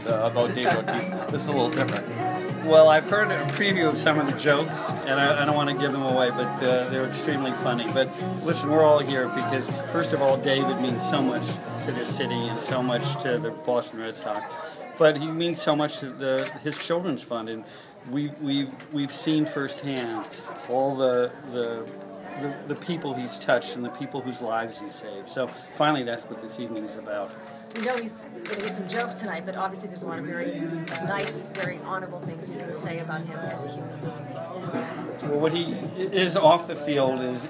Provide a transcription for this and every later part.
about David Ortiz. This is a little different. Well, I've heard a preview of some of the jokes, and I don't want to give them away, but they're extremely funny. But listen, we're all here because, first of all, David means so much to this city and so much to the Boston Red Sox. But he means so much to his children's fund, and we've seen firsthand all the people he's touched and the people whose lives he's saved. So finally, that's what this evening is about. We know he's going to get some jokes tonight, but obviously there's a lot of very nice, very honorable things you can say about him as a human being. Well, what he is off the field is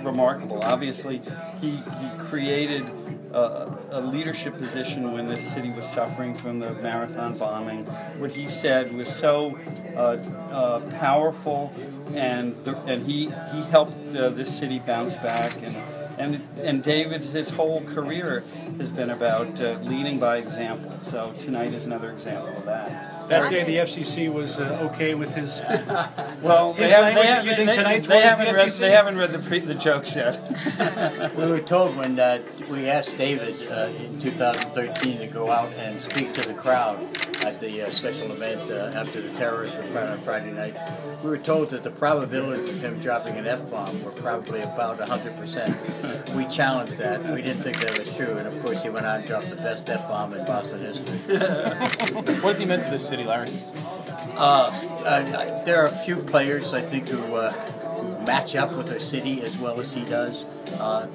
remarkable. Obviously, he created a leadership position when this city was suffering from the marathon bombing. What he said was so powerful, and he helped this city bounce back. And David, his whole career has been about leading by example. So tonight is another example of that. That day, the FCC was okay with his. Well, they haven't read the jokes yet. We were told when we asked David in 2013 to go out and speak to the crowd at the special event after the terrorists were on Friday night. We were told that the probability of him dropping an F-bomb were probably about 100%. We challenged that. We didn't think that was true, and of course he went on and dropped the best F-bomb in Boston history. What has he meant to this city, Larry? There are a few players, I think, who match up with our city as well as he does.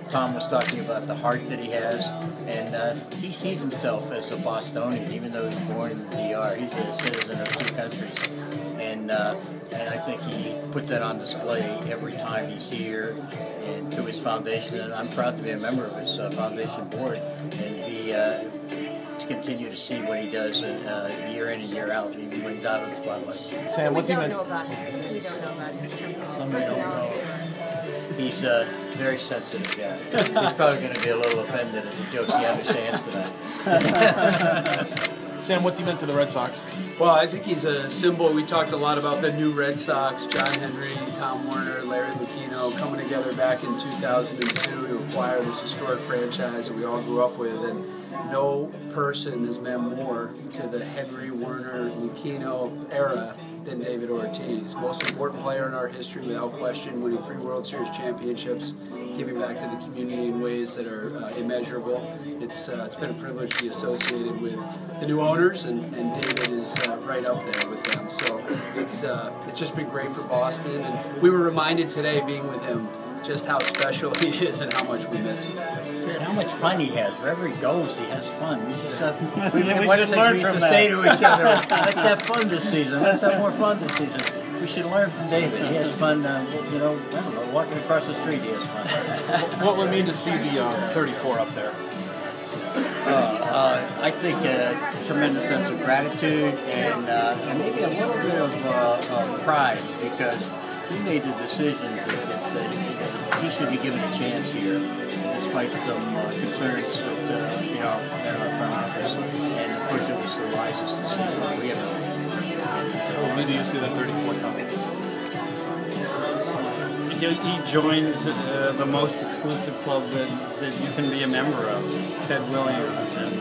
Tom was talking about the heart that he has, and he sees himself as a Bostonian, even though he's born in the DR. He's a citizen of two countries, and I think he puts that on display every time he's here and through his foundation. And I'm proud to be a member of his foundation board, and to continue to see what he does year in and year out, even when he's out of the spotlight. Sam, what's he meant? We don't know about him in terms of his Some we don't personality. know. He's very sensitive, yeah. He's probably going to be a little offended at the jokes he understands tonight. Sam, what's he meant to the Red Sox? Well, I think he's a symbol. We talked a lot about the new Red Sox, John Henry, Tom Werner, Larry Lucchino, coming together back in 2002 to acquire this historic franchise that we all grew up with. And no person has meant more to the Henry, Werner, Lucchino era than David Ortiz. Most important player in our history, without question, winning 3 World Series championships, giving back to the community in ways that are immeasurable. It's been a privilege to be associated with the new owners, and David is right up there with them. So it's just been great for Boston, and we were reminded today, being with him, just how special he is and how much we miss him. How much fun he has. Wherever he goes, he has fun. We should used to say to each other, let's have fun this season. Let's have more fun this season. We should learn from David. He has fun, I don't know, walking across the street, he has fun. What would it mean to see the 34 up there? I think a tremendous sense of gratitude and maybe a little bit of pride, because he made the decision that he should be given a chance here, despite some concerns at our front office. And of course, it was the wisest decision we ever made. When do you see that 34 coming? He joins the most exclusive club that you can be a member of. Ted Williams and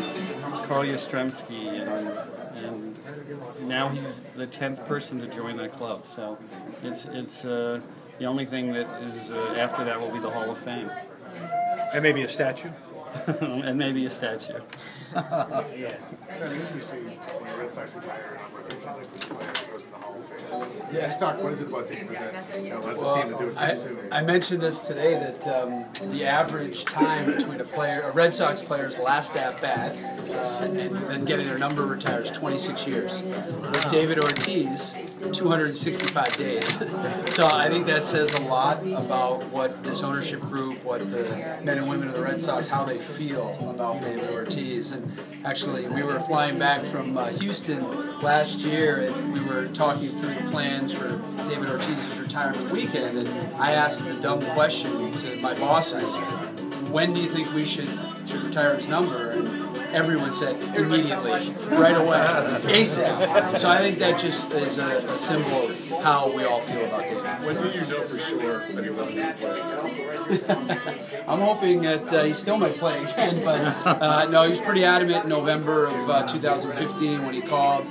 Carl Yastrzemski, and now he's the 10th person to join that club. So it's the only thing that is after that will be the Hall of Fame. And maybe a statue. And maybe a statue. Yes. So I usually see when the Red Sox retire on rotation, like the player goes in the Hall of Fame. Yeah, let's talk. What is it about David that led the team to do it this soon? I mentioned this today that the average time between a Red Sox player's last at bat and then getting their number retired is 26 years. With David Ortiz, 265 days. So I think that says a lot about what this ownership group, what the men and women of the Red Sox, how they feel about David Ortiz. And actually, we were flying back from Houston last year, and we were talking through the plans for David Ortiz's retirement weekend, and I asked the dumb question to my bosses: when do you think we should retire retire his number, and everyone said immediately, right away, ASAP. So I think that just is a symbol of how we all feel about David. When did you know for sure that he wasn't going to play again? I'm hoping that he still might play again, but no, he was pretty adamant in November of 2015 when he called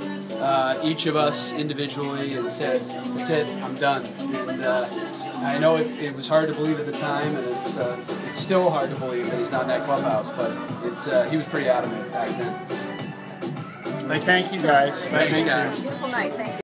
each of us individually and said, "That's it, I'm done." And I know it was hard to believe at the time, and it's still hard to believe that he's not in that clubhouse, but he was pretty adamant back then. Thank you guys. Thanks, guys. Beautiful night. Thank you.